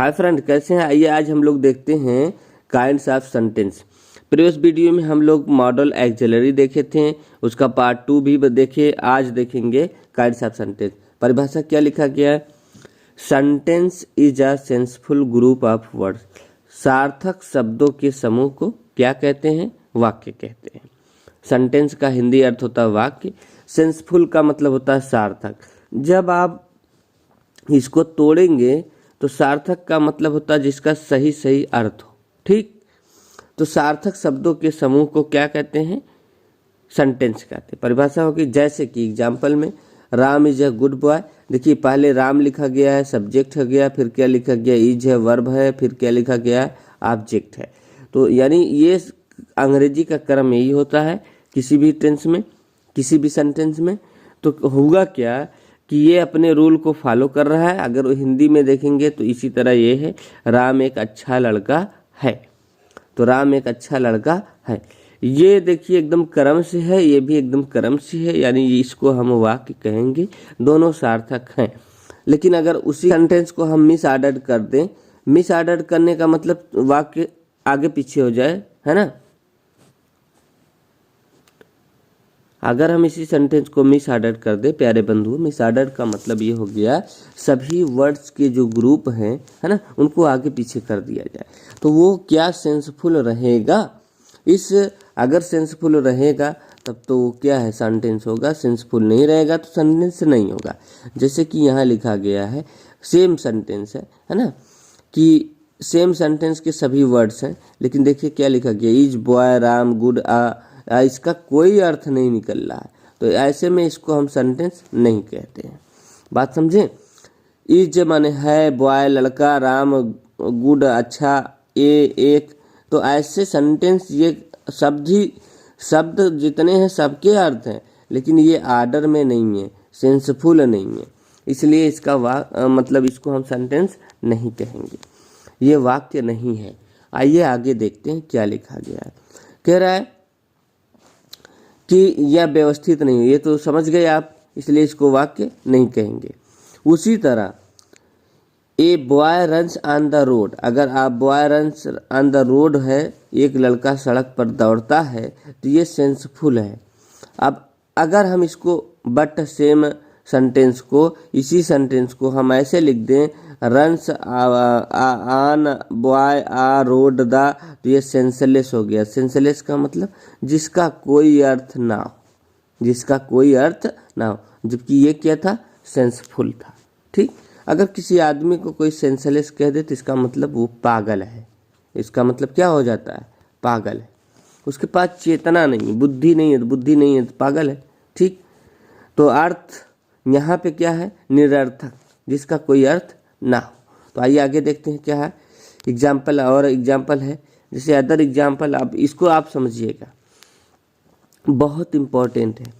Hi friend, कैसे हैं? आइए आज हम लोग देखते हैं kinds of sentence. Previous video में हम लोग मॉडल एक्सिलरी देखे थे, उसका पार्ट 2 भी देखे। आज देखेंगे काइंड्स ऑफ सेंटेंस। परिभाषा क्या लिखा गया है? Sentence is a senseful group of words. सार्थक शब्दों के समूह को क्या कहते हैं? वाक्य कहते हैं। सेंटेंस का हिंदी अर्थ होता है वाक्य। सेंसफुल का मतलब होता है सार्थक। जब आप इसको तोड़ेंगे तो सार्थक का मतलब होता है जिसका सही सही अर्थ हो। ठीक, तो सार्थक शब्दों के समूह को क्या कहते हैं? सेंटेंस कहते हैं। परिभाषा होगी जैसे कि एग्जाम्पल में Ram is a good boy. देखिए, पहले राम लिखा गया है, सब्जेक्ट हो गया, फिर क्या लिखा गया? इज है, वर्ब है, फिर क्या लिखा गया है? ऑब्जेक्ट है। तो यानी ये अंग्रेजी का क्रम यही होता है किसी भी टेंस में, किसी भी सेंटेंस में। तो होगा क्या कि ये अपने रूल को फॉलो कर रहा है। अगर हिंदी में देखेंगे तो इसी तरह ये है, राम एक अच्छा लड़का है। तो राम एक अच्छा लड़का है, ये देखिए एकदम क्रम से है, ये भी एकदम क्रम से है, यानी इसको हम वाक्य कहेंगे। दोनों सार्थक हैं। लेकिन अगर उसी सेंटेंस को हम मिस ऑर्डर कर दें, मिस ऑर्डर करने का मतलब वाक्य आगे पीछे हो जाए, है ना। अगर हम इसी सेंटेंस को मिस ऑर्डर कर दे प्यारे बंधु, मिस ऑर्डर का मतलब ये हो गया सभी वर्ड्स के जो ग्रुप हैं, है ना, उनको आगे पीछे कर दिया जाए, तो वो क्या सेंसफुल रहेगा? अगर सेंसफुल रहेगा तब तो वो क्या है? सेंटेंस होगा। सेंसफुल नहीं रहेगा तो सेंटेंस नहीं होगा। जैसे कि यहाँ लिखा गया है, सेम सेंटेंस है ना, कि सेम सेंटेंस के सभी वर्ड्स हैं, लेकिन देखिए क्या लिखा गया? इज बॉय राम गुड इसका कोई अर्थ नहीं निकल रहा है। तो ऐसे में इसको हम सेंटेंस नहीं कहते हैं। बात समझे? इज माने है, बॉय लड़का, राम गुड अच्छा, एक। तो ऐसे सेंटेंस, ये शब्द जितने हैं सबके अर्थ हैं, लेकिन ये आर्डर में नहीं है, सेंसफुल नहीं है, इसलिए इसका मतलब इसको हम सेंटेंस नहीं कहेंगे, ये वाक्य नहीं है। आइए आगे देखते हैं क्या लिखा गया है। कह रहा है कि यह व्यवस्थित नहीं है, ये तो समझ गए आप, इसलिए इसको वाक्य नहीं कहेंगे। उसी तरह a boy runs on the road, अगर आप boy runs on the road है, एक लड़का सड़क पर दौड़ता है, तो ये सेंसफुल है। अब अगर हम इसको बट सेम सेंटेंस को, इसी सेंटेंस को हम ऐसे लिख दें, runs on boy a road the, तो ये सेंसलेस हो गया। सेंसलेस का मतलब जिसका कोई अर्थ ना हो, जिसका कोई अर्थ ना हो, जबकि ये क्या था? सेंसफुल था। ठीक, अगर किसी आदमी को कोई सेंसलेस कह दे तो इसका मतलब वो पागल है। इसका मतलब क्या हो जाता है? पागल है। उसके पास चेतना नहीं, बुद्धि नहीं है, तो बुद्धि नहीं है तो पागल है। ठीक, तो अर्थ यहाँ पे क्या है? निरर्थक, जिसका कोई अर्थ ना हो। तो आइए आगे देखते हैं क्या है। एग्जाम्पल और एग्जाम्पल है, जैसे अदर एग्जाम्पल, अब इसको आप समझिएगा, बहुत इंपॉर्टेंट है।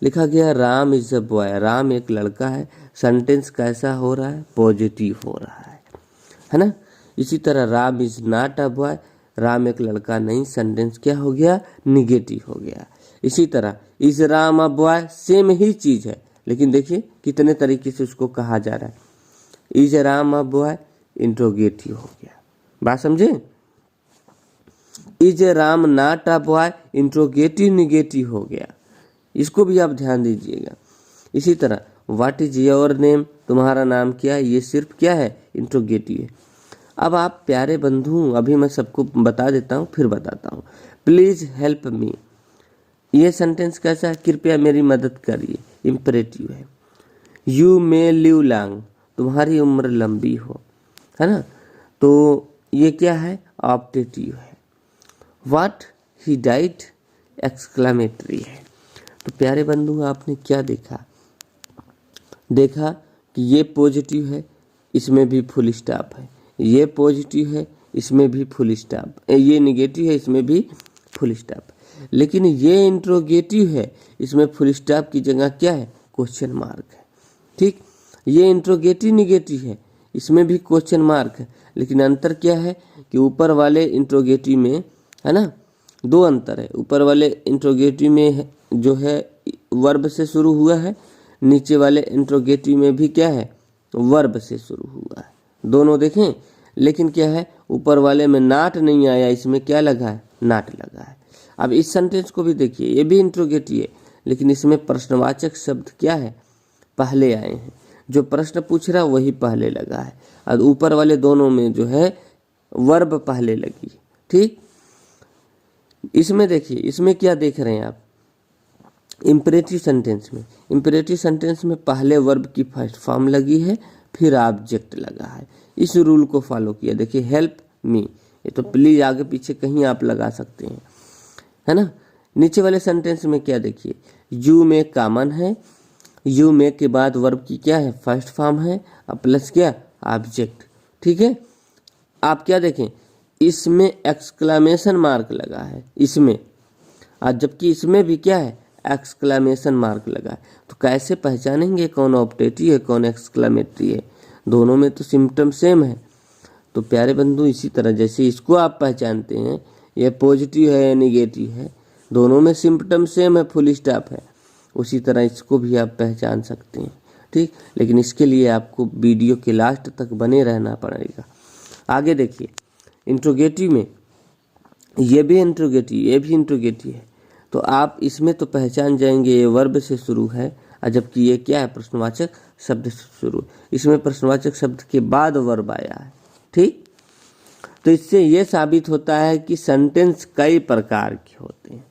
लिखा गया Ram is a boy, Ram एक लड़का है। सेंटेंस कैसा हो रहा है? पॉजिटिव हो रहा है ना। इसी तरह Ram is not a boy, Ram एक लड़का नहीं, सेंटेंस क्या हो गया? निगेटिव हो गया। इसी तरह is Ram a boy, same ही चीज है, लेकिन देखिए कितने तरीके से उसको कहा जा रहा है। Is Ram a boy, interrogative हो गया। बात समझे? Is Ram not a boy, interrogative negative हो गया। इसको भी आप ध्यान दीजिएगा। इसी तरह व्हाट इज योर नेम, तुम्हारा नाम क्या है, ये सिर्फ क्या है? इंट्रोगेटिव है। अब आप प्यारे बंधु, अभी मैं सबको बता देता हूँ, फिर बताता हूँ। प्लीज हेल्प मी, ये सेंटेंस कैसा है? कृपया मेरी मदद करिए, इम्परेटिव है। यू मे लिव लॉन्ग, तुम्हारी उम्र लंबी हो, है ना, तो ये क्या है? ऑप्टेटिव है। व्हाट ही डाइड, एक्सक्लेमेटरी है। तो प्यारे बंधु, आपने क्या देखा कि ये पॉजिटिव है, इसमें भी फुल स्टॉप है, ये पॉजिटिव है, इसमें भी फुल स्टॉप, ये निगेटिव है, इसमें भी फुल स्टॉप, लेकिन ये इंट्रोगेटिव है, इसमें फुल स्टॉप की जगह क्या है? क्वेश्चन मार्क है। ठीक, ये इंट्रोगेटिव निगेटिव है, इसमें भी क्वेश्चन मार्क है, लेकिन अंतर क्या है कि ऊपर वाले इंट्रोगेटिव में, है ना, दो अंतर है। ऊपर वाले इंट्रोगेटिव में जो है वर्ब से शुरू हुआ है, नीचे वाले इंट्रोगेटिव में भी क्या है? वर्ब से शुरू हुआ है। दोनों देखें, लेकिन क्या है, ऊपर वाले में नाट नहीं आया, इसमें क्या लगा है, नाट लगा है। अब इस सेंटेंस को भी देखिए, ये भी इंट्रोगेटिव है, लेकिन इसमें प्रश्नवाचक शब्द क्या है, पहले आए हैं। जो प्रश्न पूछ रहा है वही पहले लगा है, और ऊपर वाले दोनों में जो है वर्ब पहले लगी। ठीक, इसमें देखिए, इसमें क्या देख रहे हैं आप, इम्परेटिव सेंटेंस में पहले वर्ब की फर्स्ट फॉर्म लगी है, फिर ऑब्जेक्ट लगा है। इस रूल को फॉलो किया। देखिए हेल्प मी, ये तो प्लीज आगे पीछे कहीं आप लगा सकते हैं, है ना। नीचे वाले सेंटेंस में क्या देखिए, यू में कॉमन है, यू में के बाद वर्ब की क्या है, फर्स्ट फॉर्म है, और प्लस क्या, ऑब्जेक्ट। ठीक है, आप क्या देखें, इसमें एक्सक्लेमेशन मार्क लगा है, इसमें, और जबकि इसमें भी क्या है, एक्सक्लेमेशन मार्क लगा है। तो कैसे पहचानेंगे कौन ऑप्टेटिव है कौन एक्सक्लेमेटरी है, दोनों में तो सिम्टम सेम है। तो प्यारे बंधु, इसी तरह जैसे इसको आप पहचानते हैं, ये पॉजिटिव है या निगेटिव है, दोनों में सिम्टम सेम है, फुल स्टॉप है, उसी तरह इसको भी आप पहचान सकते हैं। ठीक, लेकिन इसके लिए आपको वीडियो के लास्ट तक बने रहना पड़ेगा। आगे देखिए, इंट्रोगेटिव में ये भी इंट्रोगेटिव है, तो आप इसमें तो पहचान जाएंगे ये वर्ब से शुरू है, और जबकि ये क्या है, प्रश्नवाचक शब्द से शुरू। इसमें प्रश्नवाचक शब्द के बाद वर्ब आया है। ठीक, तो इससे ये साबित होता है कि सेंटेंस कई प्रकार के होते हैं।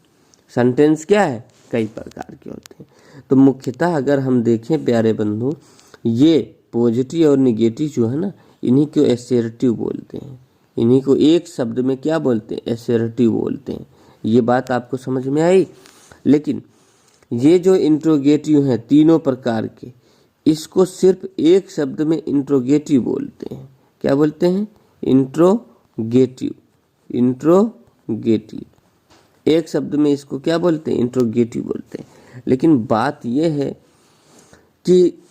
सेंटेंस क्या है, कई प्रकार के होते हैं। तो मुख्यतः अगर हम देखें प्यारे बंधु, ये पॉजिटिव और निगेटिव जो है ना, इन्हीं को एसर्टिव बोलते हैं। इन्हीं को एक शब्द में क्या बोलते हैं, एसर्टिव बोलते हैं। ये बात आपको समझ में आई। लेकिन ये जो इंट्रोगेटिव हैं तीनों प्रकार के, इसको सिर्फ एक शब्द में इंट्रोगेटिव बोलते हैं। क्या बोलते हैं, इंट्रोगेटिव। एक शब्द में इसको क्या बोलते हैं, इंट्रोगेटिव बोलते हैं। लेकिन बात यह है कि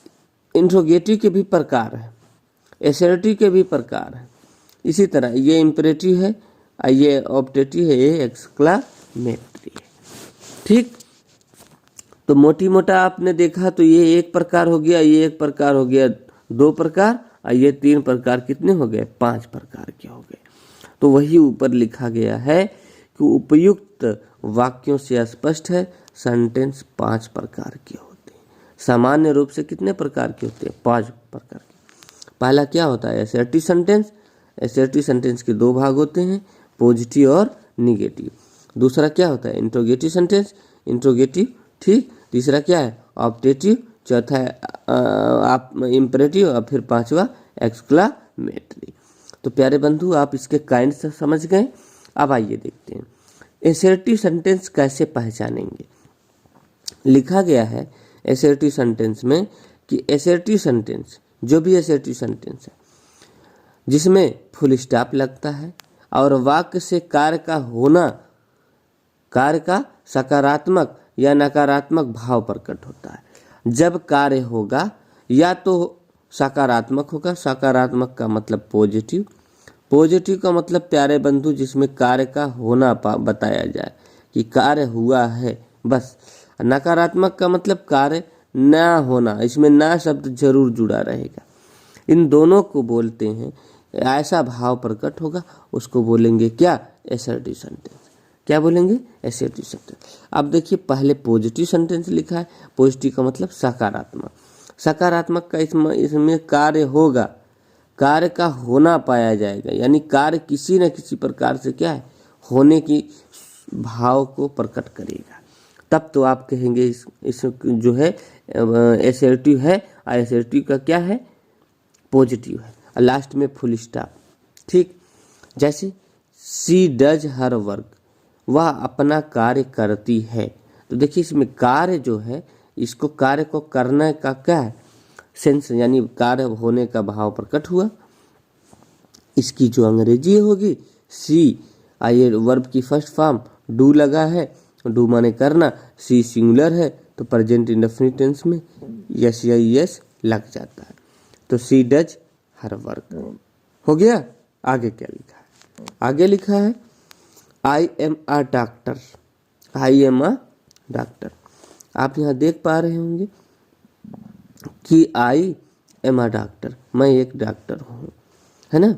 इंट्रोगेटिव के भी प्रकार है, एसर्टिव के भी प्रकार है। इसी तरह ये इम्परेटिव है, ये ऑप्टेटिव है, ये एक्सक्लेमेटरी है। ठीक, तो मोटी मोटा आपने देखा तो ये एक प्रकार हो गया, ये एक प्रकार हो गया, दो प्रकार, और ये तीन प्रकार, कितने हो गए, पांच प्रकार के हो गए। तो वही ऊपर लिखा गया है कि उपयुक्त वाक्यों से स्पष्ट है, सेंटेंस पांच प्रकार के होते हैं। सामान्य रूप से कितने प्रकार के होते हैं, पांच प्रकार के। पहला क्या होता है, एसर्टिव सेंटेंस। एसर्टिव सेंटेंस के दो भाग होते हैं, पॉजिटिव और निगेटिव। दूसरा क्या होता है, इंट्रोगेटिव सेंटेंस, इंट्रोगेटिव। ठीक, तीसरा क्या है, ऑप्टेटिव। चौथा है आप इम्परेटिव, और फिर पांचवा एक्सक्लेमेटरी। तो प्यारे बंधु, आप इसके काइंड से समझ गए। अब आइए देखते हैं एसर्टिव सेंटेंस कैसे पहचानेंगे। लिखा गया है एसर्टिव सेंटेंस में कि एसर्टिव सेंटेंस, जो भी एसर्टिव सेंटेंस है जिसमें फुल स्टॉप लगता है और वाक्य से कार्य का सकारात्मक या नकारात्मक भाव प्रकट होता है। जब कार्य होगा या तो सकारात्मक होगा, सकारात्मक का मतलब पॉजिटिव, पॉजिटिव का मतलब प्यारे बंधु जिसमें कार्य का होना बताया जाए कि कार्य हुआ है बस। नकारात्मक का मतलब कार्य ना होना, इसमें ना शब्द जरूर जुड़ा रहेगा। इन दोनों को बोलते हैं, ऐसा भाव प्रकट होगा उसको बोलेंगे क्या, एसर्टिव सेंटेंस। क्या बोलेंगे, एसर्टिव सेंटेंस। अब देखिए पहले पॉजिटिव सेंटेंस लिखा है, पॉजिटिव का मतलब सकारात्मक। सकारात्मक का इसमें कार्य होगा, कार्य का होना पाया जाएगा, यानी कार्य किसी न किसी प्रकार से क्या है, होने की भाव को प्रकट करेगा। तब तो आप कहेंगे इस जो है एसर्टिव है, और एसर्टिव का क्या है, पॉजिटिव है, और लास्ट में फुल स्टॉप। ठीक, जैसे सी डज हर वर्क, वह अपना कार्य करती है। तो देखिए इसमें कार्य जो है, इसको कार्य को करने का क्या है, सेंस, यानी कार्य होने का भाव प्रकट हुआ। इसकी जो अंग्रेजी होगी सी, आइए वर्ब की फर्स्ट फॉर्म डू लगा है, डू माने करना, सी सिंगुलर है तो प्रेजेंट इंडेफिनिट टेंस में यस या यस लग जाता है। तो सी डज हर वर्क हो गया। आगे क्या लिखा है, आगे लिखा है I am a doctor, I am a doctor. आप यहाँ देख पा रहे होंगे कि आई एम अ डॉक्टर, मैं एक डॉक्टर हूँ, है ना।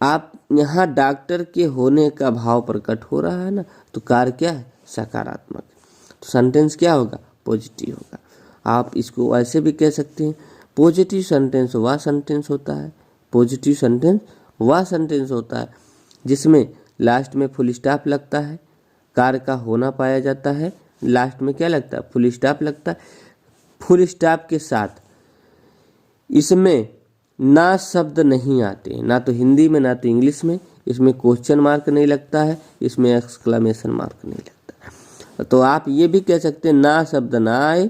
आप यहाँ डॉक्टर के होने का भाव प्रकट हो रहा है ना, तो कार्य क्या है, सकारात्मक। तो सेंटेंस क्या होगा, पॉजिटिव होगा। आप इसको ऐसे भी कह सकते हैं, पॉजिटिव सेंटेंस वह सेंटेंस होता है, पॉजिटिव सेंटेंस वह सेंटेंस होता है जिसमें लास्ट में फुल स्टॉप लगता है, कार्य का होना पाया जाता है, लास्ट में क्या लगता है, फुल स्टॉप लगता है। फुल स्टॉप के साथ इसमें ना शब्द नहीं आते, ना तो हिंदी में ना तो इंग्लिश में। इसमें क्वेश्चन मार्क नहीं लगता है, इसमें एक्सक्लेमेशन मार्क नहीं लगता है। तो आप ये भी कह सकते हैं, ना शब्द ना आए,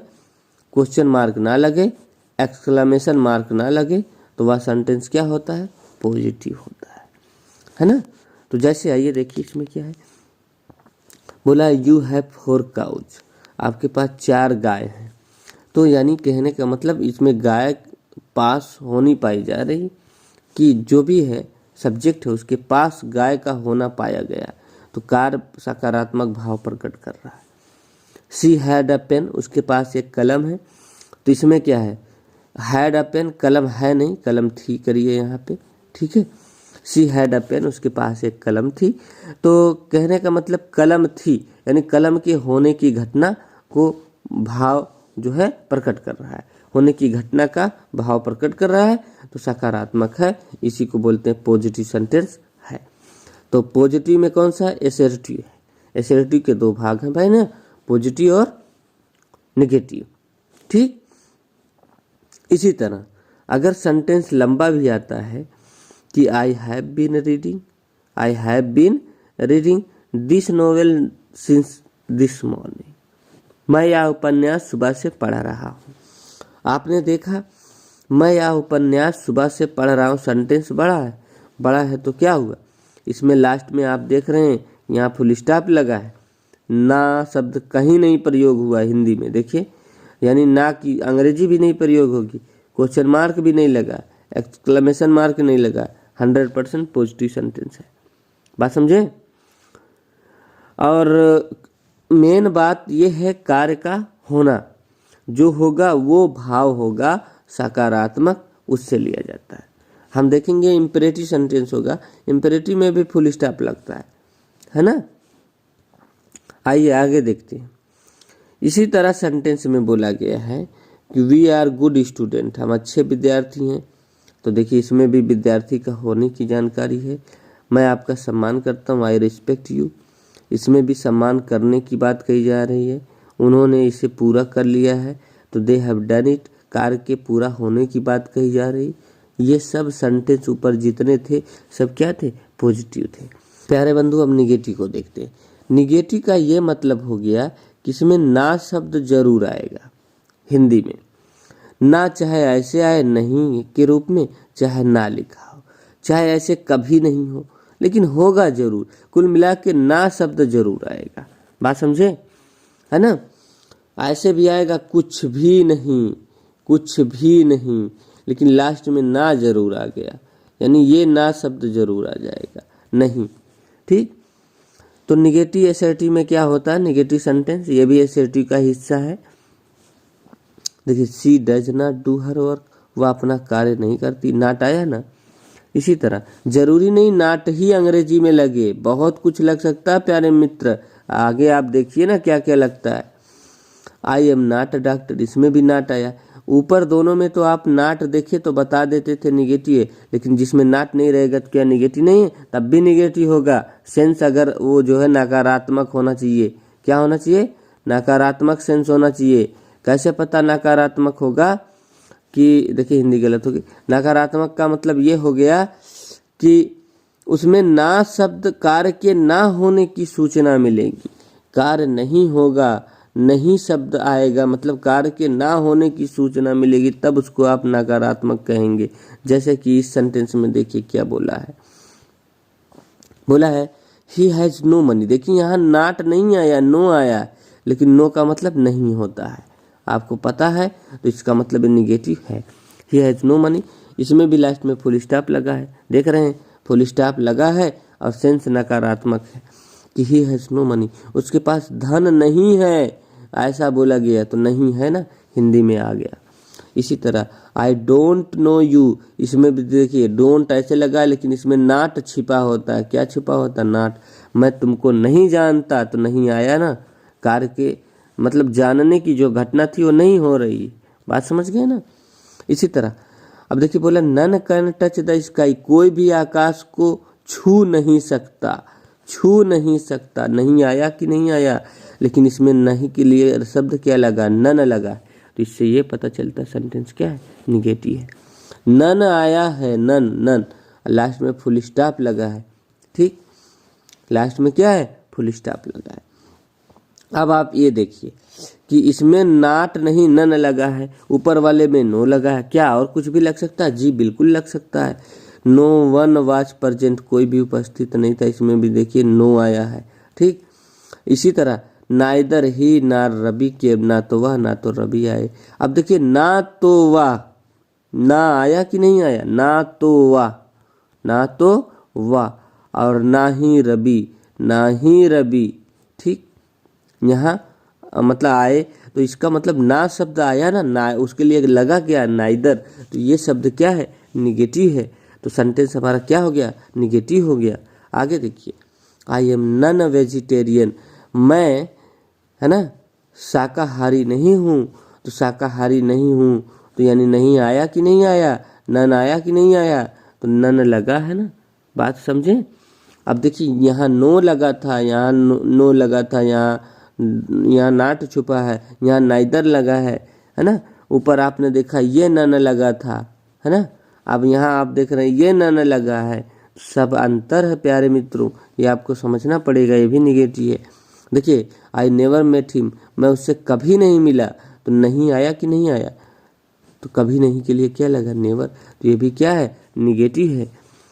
क्वेश्चन मार्क ना लगे, एक्सक्लेमेशन मार्क ना लगे, तो वह सेंटेंस क्या होता है, पॉजिटिव होता है ना। तो जैसे आइए देखिए इसमें क्या है, बोला यू हैव 4 काउज, आपके पास 4 गाय हैं। तो यानी कहने का मतलब इसमें गाय पास होनी पाई जा रही, कि जो भी है सब्जेक्ट है उसके पास गाय का होना पाया गया, तो कार्य सकारात्मक भाव प्रकट कर रहा है। सी हैड अ पेन, उसके पास एक कलम है, तो इसमें क्या है, हैड अ पेन, कलम है नहीं, कलम थी करिए यहाँ पे, ठीक है। सी हैड अ पेन, उसके पास एक कलम थी, तो कहने का मतलब कलम थी, यानी कलम के होने की घटना को भाव जो है प्रकट कर रहा है, होने की घटना का भाव प्रकट कर रहा है, तो सकारात्मक है, इसी को बोलते हैं पॉजिटिव सेंटेंस है। तो पॉजिटिव में कौन सा है, एसर्टिव है। एसर्टिव के 2 भाग हैं भाई ना, पॉजिटिव और नेगेटिव, ठीक। इसी तरह अगर सेंटेंस लंबा भी आता है कि I have been reading, I have been reading this novel since this morning, मैं यह उपन्यास सुबह से पढ़ रहा हूँ। आपने देखा, मैं यह उपन्यास सुबह से पढ़ रहा हूँ, सेंटेंस बड़ा है, बड़ा है तो क्या हुआ, इसमें लास्ट में आप देख रहे हैं यहाँ फुल स्टॉप लगा है, ना शब्द कहीं नहीं प्रयोग हुआ हिंदी में, देखिए, यानी ना की अंग्रेजी भी नहीं प्रयोग होगी, क्वेश्चन मार्क भी नहीं लगा, एक्सक्लेमेशन मार्क नहीं लगा, 100% पॉजिटिव सेंटेंस है। बात समझे। और मेन बात यह है, कार्य का होना जो होगा वो भाव होगा सकारात्मक, उससे लिया जाता है। हम देखेंगे इंपेरेटिव सेंटेंस होगा, इंपेरेटिव में भी फुल स्टॉप लगता है ना। आइए आगे देखते हैं। इसी तरह सेंटेंस में बोला गया है कि वी आर गुड स्टूडेंट, हम अच्छे विद्यार्थी हैं, तो देखिए इसमें भी विद्यार्थी का होने की जानकारी है। मैं आपका सम्मान करता हूँ, आई रिस्पेक्ट यू, इसमें भी सम्मान करने की बात कही जा रही है। उन्होंने इसे पूरा कर लिया है, तो दे हैव डन इट, कार्य के पूरा होने की बात कही जा रही। ये सब सेंटेंस ऊपर जितने थे सब क्या थे, पॉजिटिव थे। प्यारे बंधु, अब निगेटिव को देखते हैं। निगेटिव का ये मतलब हो गया कि इसमें ना शब्द जरूर आएगा हिंदी में, ना चाहे ऐसे आए नहीं के रूप में, चाहे ना लिखा हो, चाहे ऐसे कभी नहीं हो, लेकिन होगा जरूर। कुल मिला के ना शब्द जरूर आएगा, बात समझे, है ना। ऐसे भी आएगा कुछ भी नहीं, कुछ भी नहीं, लेकिन लास्ट में ना जरूर आ गया, यानी ये ना शब्द जरूर आ जाएगा, नहीं, ठीक। तो निगेटिव एसर्टिव में क्या होता है, निगेटिव सेंटेंस, ये भी एसर्टिव का हिस्सा है। देखिए, she does not do her work, वह अपना कार्य नहीं करती, नाट आया ना। इसी तरह जरूरी नहीं नाट ही अंग्रेजी में लगे, बहुत कुछ लग सकता है प्यारे मित्र, आगे आप देखिए ना क्या क्या लगता है। I am not a doctor, इसमें भी नाट आया। ऊपर दोनों में तो आप नाट देखे तो बता देते थे निगेटिव है, लेकिन जिसमें नाट नहीं रहेगा तो क्या निगेटिव नहीं है, तब भी निगेटिव होगा। सेंस अगर वो जो है नकारात्मक होना चाहिए, क्या होना चाहिए, नकारात्मक सेंस होना चाहिए। कैसे पता नकारात्मक होगा, कि देखिए हिंदी गलत होगी, नकारात्मक का मतलब ये हो गया कि उसमें ना शब्द कार्य के ना होने की सूचना मिलेगी, कार्य नहीं होगा, नहीं शब्द आएगा, मतलब कार्य के ना होने की सूचना मिलेगी, तब उसको आप नकारात्मक कहेंगे। जैसे कि इस सेंटेंस में देखिए क्या बोला है, बोला है ही हैज नो मनी। देखिए यहाँ नॉट नहीं आया, नो आया, लेकिन नो का मतलब नहीं होता है, आपको पता है, तो इसका मतलब निगेटिव है। ही हैज नो मनी, इसमें भी लास्ट में फुल स्टॉप लगा है, देख रहे हैं फुल स्टॉप लगा है और सेंस नकारात्मक है कि ही हैज नो मनी, उसके पास धन नहीं है, ऐसा बोला गया तो नहीं है ना, हिंदी में आ गया। इसी तरह आई डोंट नो यू, इसमें भी देखिए डोंट ऐसे लगा है लेकिन इसमें नॉट छिपा होता है। क्या छिपा होता है? नॉट। मैं तुमको नहीं जानता, तो नहीं आया ना, कार्य के मतलब जानने की जो घटना थी वो नहीं हो रही। बात समझ गए ना। इसी तरह अब देखिए बोला none can touch the sky, कोई भी आकाश को छू नहीं सकता, छू नहीं सकता। नहीं आया कि नहीं आया, लेकिन इसमें नहीं के लिए शब्द क्या लगा? नन लगा। तो इससे ये पता चलता है सेंटेंस क्या है? निगेटिव है। नन आया है, नन नन, लास्ट में फुल स्टॉप लगा है। ठीक, लास्ट में क्या है? फुल स्टॉप लगा है। अब आप ये देखिए कि इसमें नाट नहीं नन लगा है, ऊपर वाले में नो लगा है। क्या और कुछ भी लग सकता है? जी बिल्कुल लग सकता है। नो वन वाज प्रेजेंट, कोई भी उपस्थित नहीं था, इसमें भी देखिए नो आया है। ठीक, इसी तरह नाइदर ही ना रवि के, ना तो वह ना तो रवि आए। अब देखिए ना तो वह, ना आया कि नहीं आया? ना तो वह, ना तो वह, और ना ही रवि, ना ही रवि। ठीक, यहाँ मतलब आए, तो इसका मतलब ना शब्द आया ना, ना उसके लिए लगा क्या? नाइदर। तो ये शब्द क्या है? निगेटिव है। तो सेंटेंस हमारा क्या हो गया? निगेटिव हो गया। आगे देखिए, आई एम नन वेजिटेरियन, मैं, है ना, शाकाहारी नहीं हूँ। तो शाकाहारी नहीं हूँ, तो यानी नहीं आया कि नहीं आया? नन आया कि नहीं आया? तो नन लगा है ना। बात समझे। अब देखिए यहाँ नो लगा था, यहाँ नो लगा था, यहाँ नाट छुपा है, यहाँ नाइदर लगा है ना। ऊपर आपने देखा ये नन लगा था, है ना। अब यहाँ आप देख रहे हैं ये नन लगा है। सब अंतर है प्यारे मित्रों, ये आपको समझना पड़ेगा। ये भी निगेटिव है। देखिए आई नेवर मेट हिम, मैं उससे कभी नहीं मिला। तो नहीं आया कि नहीं आया? तो कभी नहीं के लिए क्या लगा? नेवर। तो ये भी क्या है? निगेटिव है।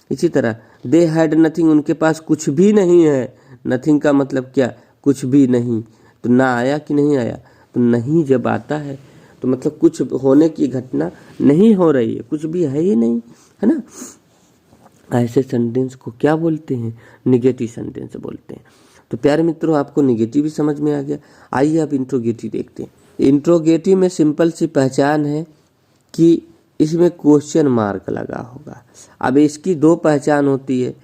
इसी तरह दे हैड नथिंग, उनके पास कुछ भी नहीं है। नथिंग का मतलब क्या? कुछ भी नहीं। तो ना आया कि नहीं आया? तो नहीं जब आता है तो मतलब कुछ होने की घटना नहीं हो रही है, कुछ भी है ही नहीं, है ना। ऐसे सेंटेंस को क्या बोलते हैं? निगेटिव सेंटेंस बोलते हैं। तो प्यारे मित्रों आपको निगेटिव भी समझ में आ गया। आइए अब इंट्रोगेटिव देखते हैं। इंट्रोगेटिव में सिंपल सी पहचान है कि इसमें क्वेश्चन मार्क लगा होगा। अब इसकी दो पहचान होती है।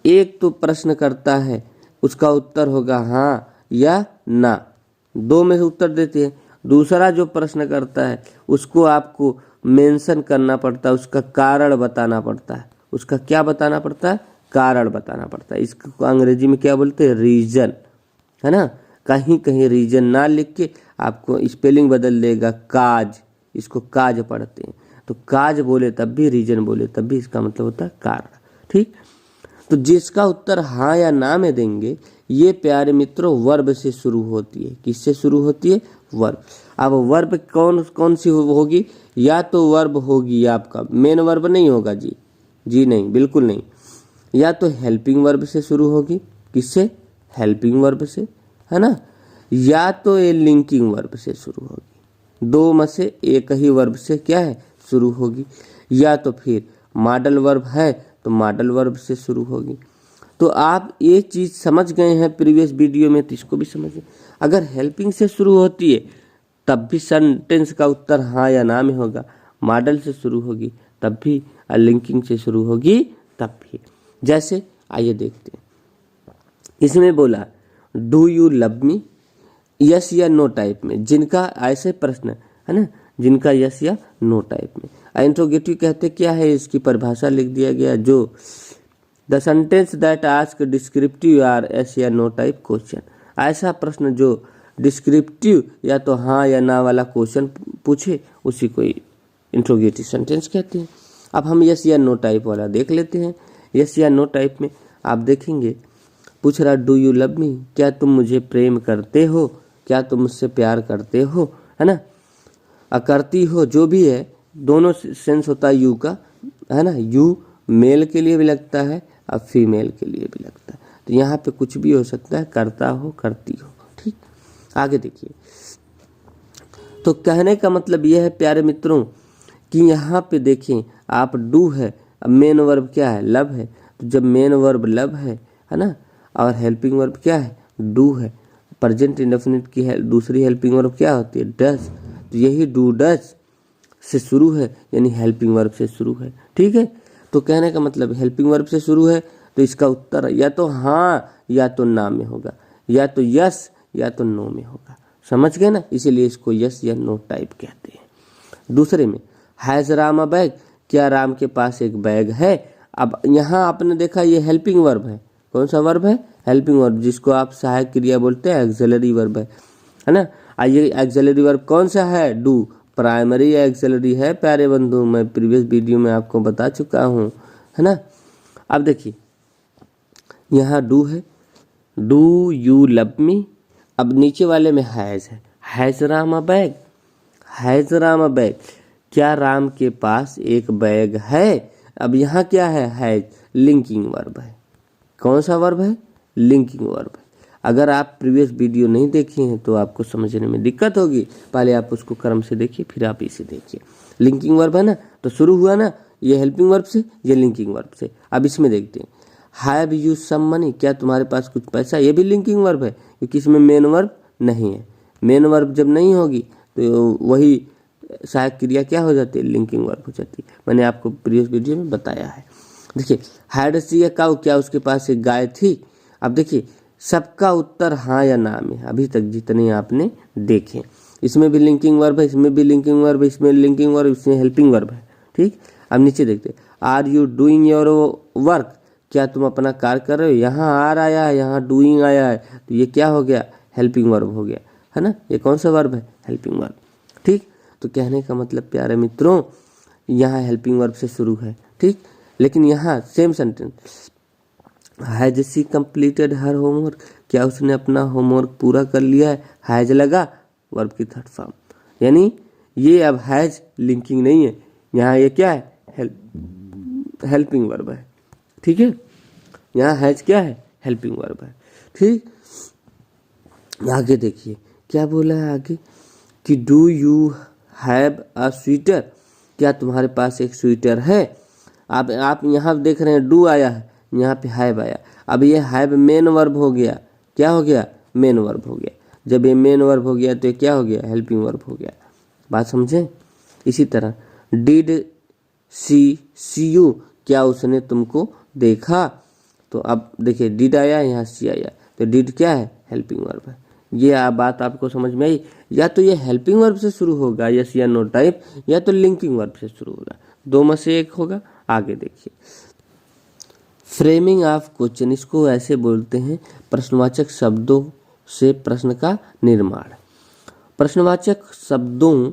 एक तो प्रश्न करता है, उसका उत्तर होगा हाँ या ना, दो में से उत्तर देते हैं। दूसरा जो प्रश्न करता है उसको आपको मेंशन करना पड़ता है, उसका कारण बताना पड़ता है। उसका क्या बताना पड़ता है? कारण बताना पड़ता है। इसको अंग्रेजी में क्या बोलते हैं? रीजन, है ना। कहीं कहीं रीजन ना लिख के आपको स्पेलिंग बदल देगा, काज, इसको काज पढ़ते हैं। तो काज बोले तब भी, रीजन बोले तब भी, इसका मतलब होता है कारण। ठीक, तो जिसका उत्तर हाँ या ना में देंगे, ये प्यारे मित्रों वर्ब से शुरू होती है। किससे शुरू होती है? वर्ब। अब वर्ब कौन कौन सी होगी? या तो वर्ब होगी आपका मेन वर्ब नहीं होगा जी, जी नहीं, बिल्कुल नहीं। या तो हेल्पिंग वर्ब से शुरू होगी। किससे? हेल्पिंग वर्ब से, है ना। या तो ये लिंकिंग वर्ब से शुरू होगी। दो में से एक ही वर्ब से क्या है? शुरू होगी। या तो फिर मॉडल वर्ब है तो मॉडल वर्ब से शुरू होगी। तो आप ये चीज़ समझ गए हैं प्रीवियस वीडियो में, तो इसको भी समझिए। अगर हेल्पिंग से शुरू होती है तब भी सेंटेंस का उत्तर हाँ या ना में होगा। मॉडल से शुरू होगी तब भी, और लिंकिंग से शुरू होगी तब भी। जैसे आइए देखते हैं, इसमें बोला do you love me, yes या नो टाइप में। जिनका ऐसे प्रश्न है ना, जिनका यस या नो टाइप में। इंट्रोगेटिव कहते क्या है? इसकी परिभाषा लिख दिया गया, जो the sentence that ask descriptive are yes या नो टाइप क्वेश्चन। ऐसा प्रश्न जो डिस्क्रिप्टिव या तो हाँ या ना वाला क्वेश्चन पूछे, उसी को इंट्रोगेटिव सेंटेंस कहते हैं। अब हम यस या नो टाइप वाला देख लेते हैं। यस या नो टाइप में आप देखेंगे, पूछ रहा डू यू लव मी, क्या तुम मुझे प्रेम करते हो, क्या तुम मुझसे प्यार करते हो, है ना। करती हो जो भी है, दोनों सेंस होता है यू का, है ना। यू मेल के लिए भी लगता है और फीमेल के लिए भी लगता है। तो यहाँ पे कुछ भी हो सकता है, करता हो, करती हो। ठीक, आगे देखिए। तो कहने का मतलब यह है प्यारे मित्रों कि यहाँ पे देखें आप डू है, अब मेन वर्ब क्या है? लव है। तो जब मेन वर्ब लव है ना, और हेल्पिंग वर्ब क्या है? डू है। प्रेजेंट इंडेफिनिट की दूसरी हेल्पिंग वर्ब क्या होती है? डज। तो यही डू डज से शुरू है, यानी हेल्पिंग वर्ब से शुरू है। ठीक है, तो कहने का मतलब हेल्पिंग वर्ब से शुरू है तो इसका उत्तर या तो हाँ या तो ना में होगा, या तो यस या तो नो में होगा। समझ गए ना, इसीलिए इसको यस या नो टाइप कहते हैं। दूसरे में हैज राम अ बैग, क्या राम के पास एक बैग है। अब यहाँ आपने देखा ये हेल्पिंग वर्ब है। कौन सा वर्ब है? हेल्पिंग वर्ब, जिसको आप सहायक क्रिया बोलते हैं, एक्सिलरी वर्ब है ना। आइए एक्सिलरी वर्ब कौन सा है? डू। प्राइमरी एक्सिलरी है प्यारे बंधु, मैं प्रीवियस वीडियो में आपको बता चुका हूँ, है ना। अब देखिए यहाँ डू है, डू यू लव मी। अब नीचे वाले में हैज है, has Ram a bag, has Ram a bag, क्या राम के पास एक बैग है। अब यहाँ क्या है? हैज, लिंकिंग वर्ब है। कौन सा वर्ब है? लिंकिंग वर्ब है। अगर आप प्रीवियस वीडियो नहीं देखे हैं तो आपको समझने में दिक्कत होगी, पहले आप उसको क्रम से देखिए फिर आप इसे देखिए। लिंकिंग वर्ब है ना, तो शुरू हुआ ना ये हेल्पिंग वर्ब से, ये लिंकिंग वर्ब से। अब इसमें देखते हैं, हैव यू सम मनी, क्या तुम्हारे पास कुछ पैसा, ये भी लिंकिंग वर्ब है क्योंकि इसमें मेन वर्ब नहीं है। मेन वर्ब जब नहीं होगी तो वही सहायक क्रिया क्या हो जाती है? लिंकिंग वर्ब हो जाती है। मैंने आपको प्रीवियस वीडियो में बताया है। देखिए हैड सी ए काऊ, क्या उसके पास एक गाय थी। अब देखिए सबका उत्तर हाँ या ना में, अभी तक जितने आपने देखे। इसमें भी लिंकिंग वर्ब है, इसमें भी लिंकिंग वर्ब है, इसमें लिंकिंग वर्ब, इसमें हेल्पिंग वर्ब है। ठीक, अब नीचे देखते, are you doing your work, क्या तुम अपना कार्य कर रहे हो। यहाँ आर आया है, यहाँ डूइंग आया है, तो ये क्या हो गया? हेल्पिंग वर्ब हो गया, है ना। ये कौन सा वर्ब है? Helping verb. ठीक, तो कहने का मतलब प्यारे मित्रों यहाँ हेल्पिंग वर्ब से शुरू है। ठीक, लेकिन यहाँ same sentence, has she completed her homework, क्या उसने अपना होमवर्क पूरा कर लिया है। हैज लगा वर्ब की थर्ड फॉर्म, यानी ये अब हैज लिंकिंग नहीं है, यहाँ ये क्या है? हेल्पिंग वर्ब है। ठीक है, यहाँ हैज क्या है? हेल्पिंग वर्ब है। ठीक, आगे देखिए क्या बोला है आगे कि do you have a sweater, क्या तुम्हारे पास एक स्वेटर है। आप यहाँ देख रहे हैं डू आया है, यहाँ पे हैव आया। अब ये हैव मेन वर्ब हो गया, क्या हो गया? मेन वर्ब हो गया। जब ये मेन वर्ब हो गया तो ये क्या हो गया? हेल्पिंग वर्ब हो गया। बात समझे। इसी तरह डिड सी यू, क्या उसने तुमको देखा। तो अब देखिए डिड आया, यहाँ सी आया, तो डिड क्या है? हेल्पिंग वर्ब है। ये बात आपको समझ में आई। या तो ये हेल्पिंग वर्ब से शुरू होगा यस या नो टाइप, या तो लिंकिंग वर्ब से शुरू होगा, दो में से एक होगा। आगे देखिए फ्रेमिंग ऑफ क्वेश्चन, इसको ऐसे बोलते हैं प्रश्नवाचक शब्दों से प्रश्न का निर्माण। प्रश्नवाचक शब्दों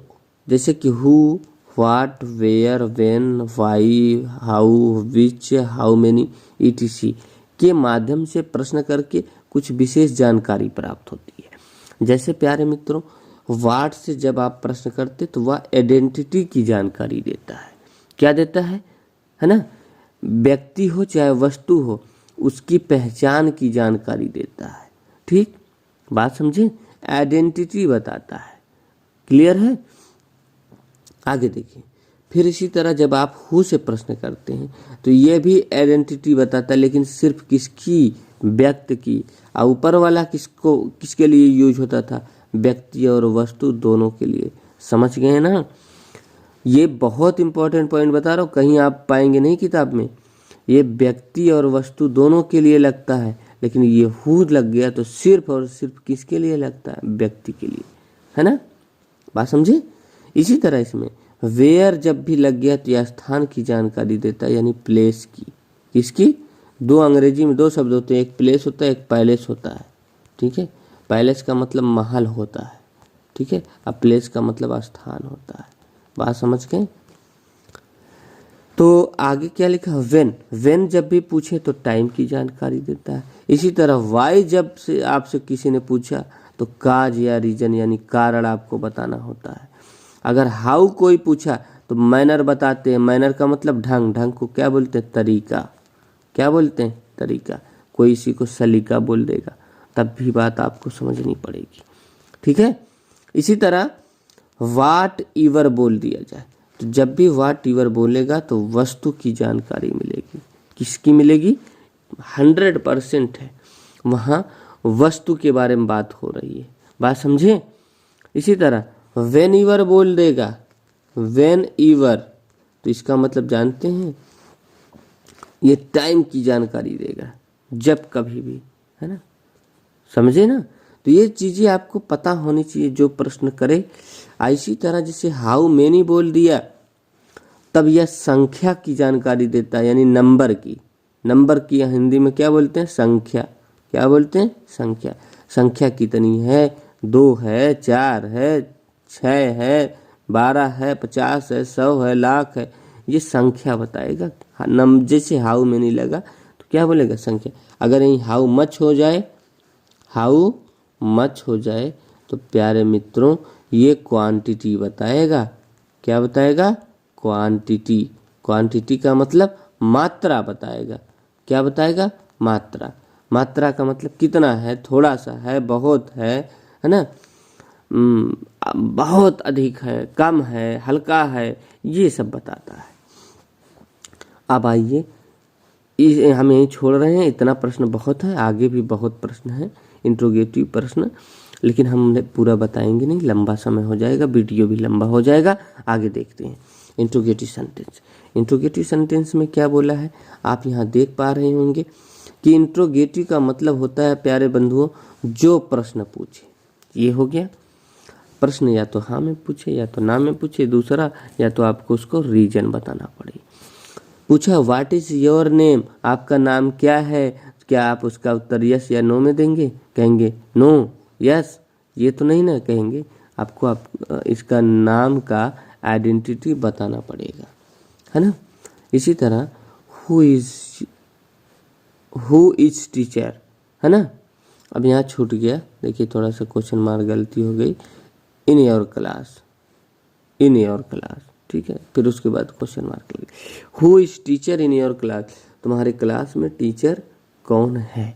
जैसे कि who, what, where, when, why, how, which, how many etc के माध्यम से प्रश्न करके कुछ विशेष जानकारी प्राप्त होती है। जैसे प्यारे मित्रों व्हाट से जब आप प्रश्न करते तो वह आइडेंटिटी की जानकारी देता है। क्या देता है ना, व्यक्ति हो चाहे वस्तु हो उसकी पहचान की जानकारी देता है। ठीक, बात समझे, आइडेंटिटी बताता है। क्लियर है। आगे देखिए फिर इसी तरह जब आप हु से प्रश्न करते हैं तो ये भी आइडेंटिटी बताता है, लेकिन सिर्फ किसकी? व्यक्ति की। और ऊपर वाला किसके लिए यूज होता था? व्यक्ति और वस्तु दोनों के लिए। समझ गए ना। ये बहुत इंपॉर्टेंट पॉइंट बता रहा हूँ, कहीं आप पाएंगे नहीं किताब में। ये व्यक्ति और वस्तु दोनों के लिए लगता है, लेकिन ये हु लग गया तो सिर्फ और सिर्फ किसके लिए लगता है? व्यक्ति के लिए, है ना। बात समझे। इसी तरह इसमें वेयर जब भी लग गया तो यह स्थान की जानकारी देता है, यानी प्लेस की। किसकी? दो अंग्रेजी में दो शब्द होते हैं, एक प्लेस होता है, एक पैलेस होता है। ठीक है, पैलेस का मतलब महल होता है, ठीक है, अब प्लेस का मतलब स्थान होता है। बात समझ गए। तो आगे क्या लिखा? वेन जब भी पूछे तो टाइम की जानकारी देता है। इसी तरह वाई जब से आपसे किसी ने पूछा तो काज या रीजन यानी कारण आपको बताना होता है। अगर हाउ कोई पूछा तो मैनर बताते हैं। मैनर का मतलब ढंग को क्या बोलते हैं? तरीका। क्या बोलते हैं? तरीका। कोई इसी को सलीका बोल देगा, तब भी बात आपको समझनी पड़ेगी। ठीक है। इसी तरह वाट ईवर बोल दिया जाए तो जब भी वाट ईवर बोलेगा तो वस्तु की जानकारी मिलेगी। किसकी मिलेगी? 100% है, वहाँ वस्तु के बारे में बात हो रही है। बात समझे। इसी तरह वेन ईवर बोल देगा, वेन ईवर, तो इसका मतलब जानते हैं, ये टाइम की जानकारी देगा, जब कभी भी, है ना, समझे ना। तो ये चीज़ें आपको पता होनी चाहिए जो प्रश्न करे। इसी तरह जैसे हाउ मेनी बोल दिया, तब यह संख्या की जानकारी देता है, यानी नंबर की। नंबर की हिंदी में क्या बोलते हैं? संख्या। क्या बोलते हैं? संख्या। संख्या कितनी है? 2 है, 4 है, 6 है, 12 है, 50 है, 100 है, लाख है, ये संख्या बताएगा। जैसे हाउ मेनी लगा तो क्या बोलेगा? संख्या। अगर यही हाउ मच हो जाए, हाउ मच हो जाए तो प्यारे मित्रों ये क्वांटिटी बताएगा। क्या बताएगा? क्वांटिटी। क्वांटिटी का मतलब मात्रा बताएगा। क्या बताएगा? मात्रा। मात्रा का मतलब कितना है, थोड़ा सा है, बहुत है ना, बहुत अधिक है, कम है, हल्का है, ये सब बताता है। अब आइए, हम यहीं छोड़ रहे हैं, इतना प्रश्न बहुत है, आगे भी बहुत प्रश्न है, इंट्रोगेटिव प्रश्न, लेकिन हमने पूरा बताएंगे नहीं, लंबा समय हो जाएगा, वीडियो भी लंबा हो जाएगा। आगे देखते हैं इंट्रोगेटिव सेंटेंस। इंट्रोगेटिव सेंटेंस में क्या बोला है आप यहाँ देख पा रहे होंगे कि इंट्रोगेटिव का मतलब होता है प्यारे बंधुओं, जो प्रश्न पूछे। ये हो गया प्रश्न, या तो हाँ में पूछे या तो ना में पूछे, दूसरा या तो आपको उसको रीजन बताना पड़े। पूछा व्हाट इज योर नेम, आपका नाम क्या है, क्या आप उसका उत्तर यस या नो में देंगे? कहेंगे नो, यस, ये तो नहीं ना कहेंगे, आपको इसका नाम का आइडेंटिटी बताना पड़ेगा, है ना। इसी तरह हु इज टीचर, है ना। अब यहाँ छूट गया, देखिए थोड़ा सा क्वेश्चन मार्क गलती हो गई। In your class, in your class, ठीक है, फिर उसके बाद क्वेश्चन मार्क लगे। Who is teacher in your class, तुम्हारे क्लास में टीचर कौन है?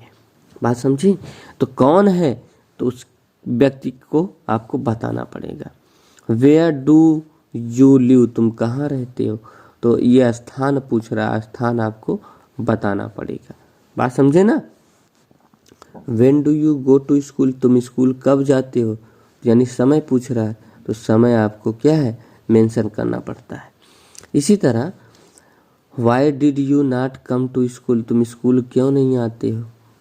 बात समझी? तो कौन है तो उस व्यक्ति को आपको बताना पड़ेगा। वेयर डू यू लिव, तुम कहाँ रहते हो, तो ये स्थान पूछ रहा है, स्थान आपको बताना पड़ेगा। बात समझे ना। When do you go to school, तुम स्कूल कब जाते हो, यानी समय पूछ रहा है, तो समय आपको क्या है? मेंशन करना पड़ता है। इसी तरह why did you not come to school, तुम स्कूल क्यों नहीं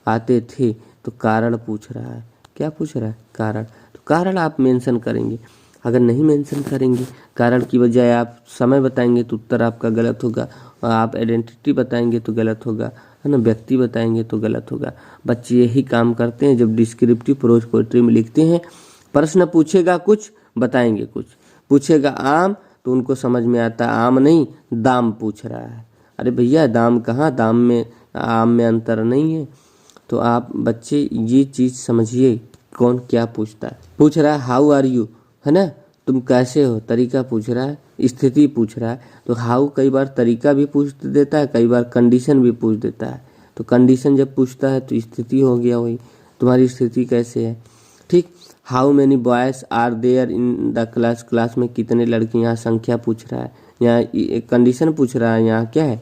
आते थे, तो कारण पूछ रहा है। क्या पूछ रहा है? कारण। तो कारण आप मेंशन करेंगे। अगर नहीं मेंशन करेंगे, कारण की बजाय आप समय बताएंगे तो उत्तर आपका गलत होगा, और आप आइडेंटिटी बताएंगे तो गलत होगा, है ना, व्यक्ति बताएंगे तो गलत होगा। बच्चे यही काम करते हैं जब डिस्क्रिप्टिव प्रोज पोएट्री में लिखते हैं। प्रश्न पूछेगा कुछ, बताएंगे कुछ। पूछेगा आम, तो उनको समझ में आता है आम नहीं, दाम पूछ रहा है। अरे भैया दाम कहाँ, दाम में आम में अंतर नहीं है। तो आप बच्चे ये चीज़ समझिए, कौन क्या पूछता है। पूछ रहा है हाउ आर यू, है ना, तुम कैसे हो, तरीका पूछ रहा है, स्थिति पूछ रहा है। तो हाउ कई बार तरीका भी पूछ देता है, कई बार कंडीशन भी पूछ देता है। तो कंडीशन जब पूछता है तो स्थिति हो गया, वही तुम्हारी स्थिति कैसे है, ठीक। How many boys are there in the class, class में कितने लड़के, यहाँ संख्या पूछ रहा है, यहाँ कंडीशन पूछ रहा है, यहाँ क्या है?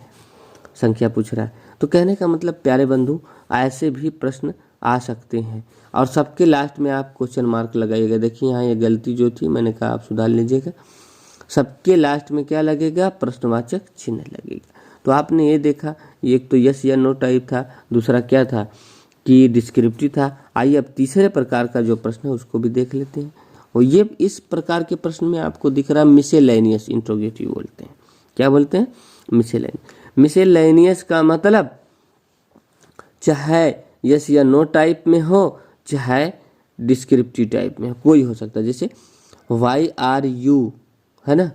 संख्या पूछ रहा है। तो कहने का मतलब प्यारे बंधु, ऐसे भी प्रश्न आ सकते हैं, और सबके लास्ट में आप क्वेश्चन मार्क लगाइएगा। देखिए यहाँ ये गलती जो थी मैंने कहा आप सुधार लीजिएगा। सबके लास्ट में क्या लगेगा? प्रश्नवाचक चिन्ह लगेगा। तो आपने ये देखा, एक तो यस या नो टाइप था, दूसरा क्या था कि डिस्क्रिप्टिव था। आइए अब तीसरे प्रकार का जो प्रश्न है उसको भी देख लेते हैं। और ये इस प्रकार के प्रश्न में आपको दिख रहा है मिसेलेनियस इंट्रोगेटिव बोलते हैं। क्या बोलते हैं? मिसेलेनियस। मिसेलेनियस का मतलब चाहे यस या नो टाइप में हो, चाहे डिस्क्रिप्टिव टाइप में हो, कोई हो सकता है। जैसे वाई आर यू, है ना,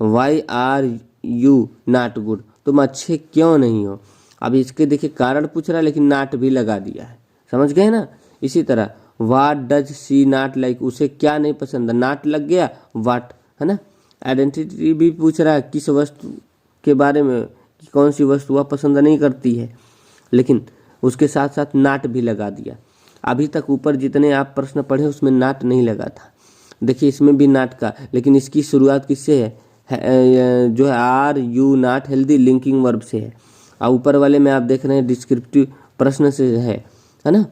why are you not good, तुम अच्छे क्यों नहीं हो। अब इसके देखिए कारण पूछ रहा है लेकिन नॉट भी लगा दिया है, समझ गए ना। इसी तरह what does she not like, उसे क्या नहीं पसंद, नॉट लग गया, वाट, है ना। आइडेंटिटी भी पूछ रहा है, किस वस्तु के बारे में, कि कौन सी वस्तु वह पसंद नहीं करती है, लेकिन उसके साथ साथ नाट भी लगा दिया। अभी तक ऊपर जितने आप प्रश्न पढ़े उसमें नाट नहीं लगा था, देखिए इसमें भी नाट का, लेकिन इसकी शुरुआत किससे है जो है are you not healthy linking verb से है, और ऊपर वाले में आप देख रहे हैं डिस्क्रिप्टिव प्रश्न से है ना।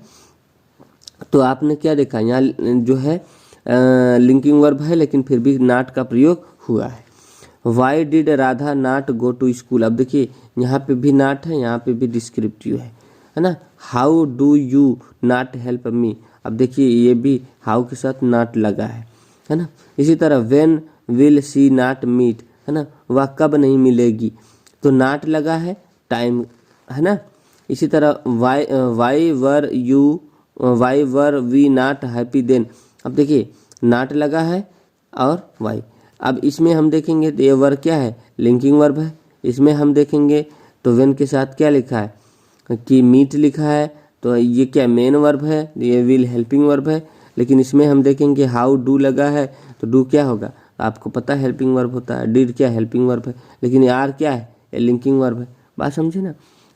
तो आपने क्या देखा, यहाँ जो है लिंकिंग वर्ब है लेकिन फिर भी नाट का प्रयोग हुआ है। Why did Radha not go to school. अब देखिए यहाँ पे भी नॉट है, यहाँ पे भी डिस्क्रिप्टिव है ना। How do you not help me. अब देखिए ये भी हाउ के साथ नॉट लगा है ना। इसी तरह when will she not meet, है ना, वह कब नहीं मिलेगी, तो नॉट लगा है, टाइम, है ना। इसी तरह why were we not happy then. अब देखिए नॉट लगा है और वाई। अब इसमें हम देखेंगे तो ये वर्ब क्या है, लिंकिंग वर्ब है। इसमें हम देखेंगे तो वेन के साथ क्या लिखा है कि मीट लिखा है, तो ये क्या मेन वर्ब है, ये विल हेल्पिंग वर्ब है। लेकिन इसमें हम देखेंगे हाउ डू लगा है, तो डू क्या होगा, आपको पता है हेल्पिंग वर्ब होता है। डिड क्या हेल्पिंग वर्ब है, लेकिन आर क्या है, ये लिंकिंग वर्ब है। बात समझे ना।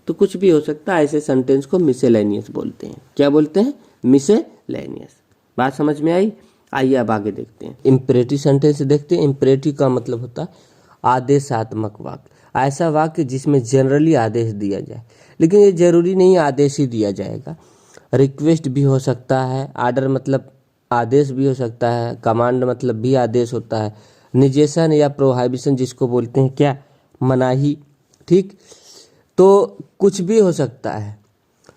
तो कुछ भी हो सकता है, ऐसे सेंटेंस को मिसलेनियस बोलते हैं। क्या बोलते हैं, मिसलेनियस। बात समझ में आई। आइए अब आगे देखते हैं, इम्परेटिव सेंटेंस देखते हैं। इम्परेटिव का मतलब होता है आदेशात्मक वाक्य, ऐसा वाक्य जिसमें जनरली आदेश दिया जाए, लेकिन ये जरूरी नहीं आदेश ही दिया जाएगा। रिक्वेस्ट भी हो सकता है, आर्डर मतलब आदेश भी हो सकता है, कमांड मतलब भी आदेश होता है, निजेशन या प्रोहाइबिशन जिसको बोलते हैं क्या, मनाही। ठीक, तो कुछ भी हो सकता है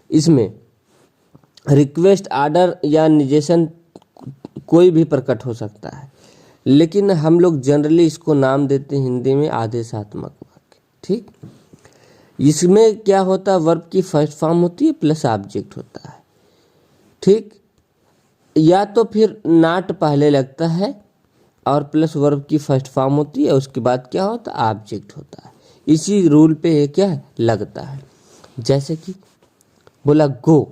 इसमें। रिक्वेस्ट, आर्डर या निजेशन कोई भी प्रकट हो सकता है, लेकिन हम लोग जनरली इसको नाम देते हैं हिंदी में आदेशात्मक वाक्य। ठीक, इसमें क्या होता है, वर्ब की फर्स्ट फॉर्म होती है प्लस ऑब्जेक्ट होता है। ठीक, या तो फिर नॉट पहले लगता है और प्लस वर्ब की फर्स्ट फॉर्म होती है, उसके बाद क्या होता है, ऑब्जेक्ट होता है। इसी रूल पे ये क्या है, लगता है। जैसे कि बोला गो,